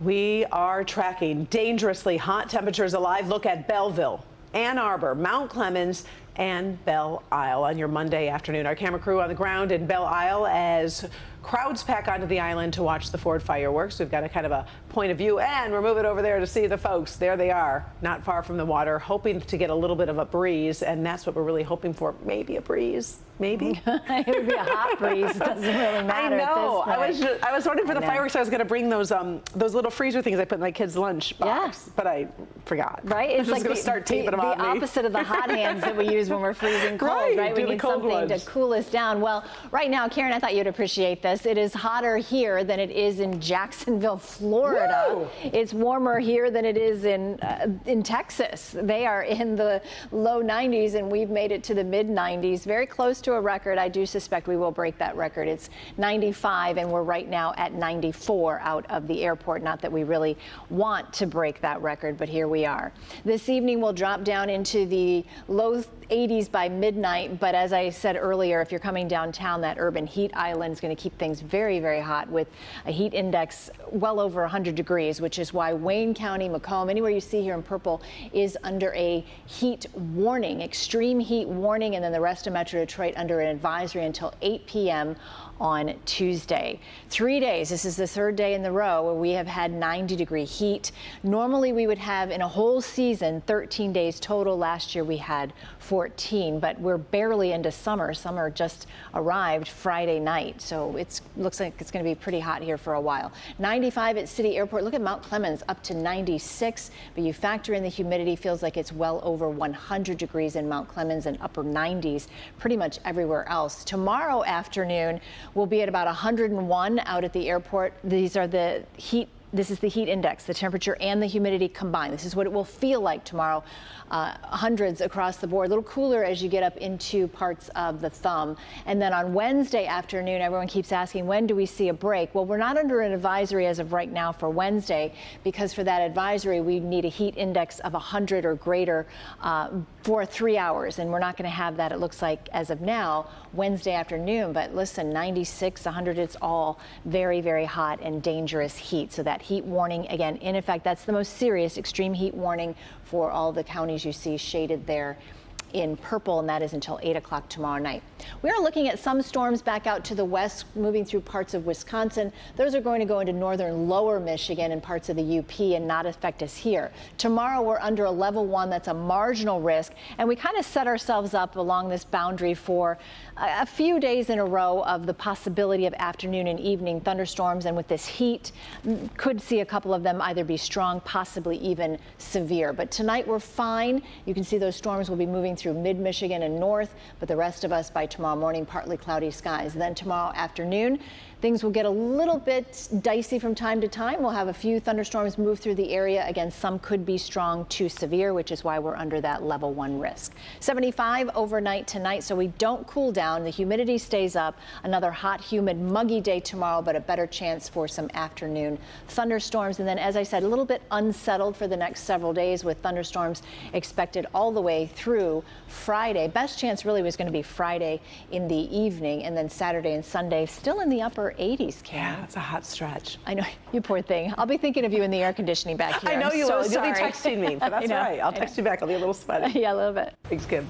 We are tracking dangerously hot temperatures. A live look at Belleville, Ann Arbor, Mount Clemens, and Belle Isle on your Monday afternoon. Our camera crew on the ground in Belle Isle as crowds pack onto the island to watch the Ford fireworks. We've got a kind of a point of view, and we're moving over there to see the folks. There they are, not far from the water, hoping to get a little bit of a breeze, and that's what we're really hoping for. Maybe a breeze, maybe. It would be a hot breeze. It doesn't really matter. I know. At this point. I was wondering for the fireworks. I was going to bring those little freezer things I put in my kids' lunch box, but I forgot. Right? It's I'm like going to start taping them on the me. opposite of the hot hands that we use when we're freezing cold, right? We need something to cool us down. Well, right now, Karen, I thought you'd appreciate this. It is hotter here than it is in Jacksonville, Florida. Woo! It's warmer here than it is in Texas. They are in the low 90s, and we've made it to the mid 90s, very close to a record. I do suspect we will break that record. It's 95, and we're right now at 94 out of the airport. Not that we really want to break that record, but here we are. This evening we'll drop down into the low 80s by midnight, but as I said earlier, if you're coming downtown, that urban heat island is going to keep things very, very hot with a heat index well over 100 degrees, which is why Wayne County, Macomb, anywhere you see here in purple, is under a heat warning, extreme heat warning, and then the rest of Metro Detroit under an advisory until 8 p.m. on Tuesday. 3 days, this is the third day in the row where we have had 90-degree heat. Normally we would have in a whole season 13 days total. Last year we had 14, but we're barely into summer. Summer just arrived Friday night, so it looks like it's going to be pretty hot here for a while. 95 at City Airport. Look at Mount Clemens, up to 96, but you factor in the humidity, feels like it's well over 100 degrees in Mount Clemens and upper 90s pretty much everywhere else. Tomorrow afternoon we'll be at about 101 out at the airport. These are the heat. This is the heat index, the temperature and the humidity combined. This is what it will feel like tomorrow. Hundreds across the board, a little cooler as you get up into parts of the thumb. And then on Wednesday afternoon, everyone keeps asking, when do we see a break? Well, we're not under an advisory as of right now for Wednesday, because for that advisory, we need a heat index of 100 or greater for 3 hours. And we're not going to have that, it looks like, as of now, Wednesday afternoon. But listen, 96, 100, it's all very, very hot and dangerous heat. So that heat warning, again, in effect, that's the most serious extreme heat warning for all the counties you see shaded there in purple, and that is until 8 o'clock tomorrow night. We are looking at some storms back out to the west, moving through parts of Wisconsin. Those are going to go into northern lower Michigan and parts of the UP and not affect us here. Tomorrow we're under a level 1, that's a marginal risk, and we kind of set ourselves up along this boundary for a few days in a row of the possibility of afternoon and evening thunderstorms, and with this heat, could see a couple of them either be strong, possibly even severe. But tonight we're fine. You can see those storms will be moving through mid-Michigan and north, but the rest of us by tomorrow morning, partly cloudy skies. Then tomorrow afternoon, things will get a little bit dicey from time to time. We'll have a few thunderstorms move through the area. Again, some could be strong to severe, which is why we're under that level 1 risk. 75 overnight tonight, so we don't cool down. The humidity stays up. Another hot, humid, muggy day tomorrow, but a better chance for some afternoon thunderstorms. And then, as I said, a little bit unsettled for the next several days with thunderstorms expected all the way through Friday. Best chance really was going to be Friday in the evening, and then Saturday and Sunday still in the upper 80s, Karen. Yeah, it's a hot stretch. I know, you poor thing. I'll be thinking of you in the air conditioning back here. I know you will. So You'll be texting me, but that's all right. I'll text you back. I'll be a little sweaty. Yeah, a little bit. Thanks, Kim.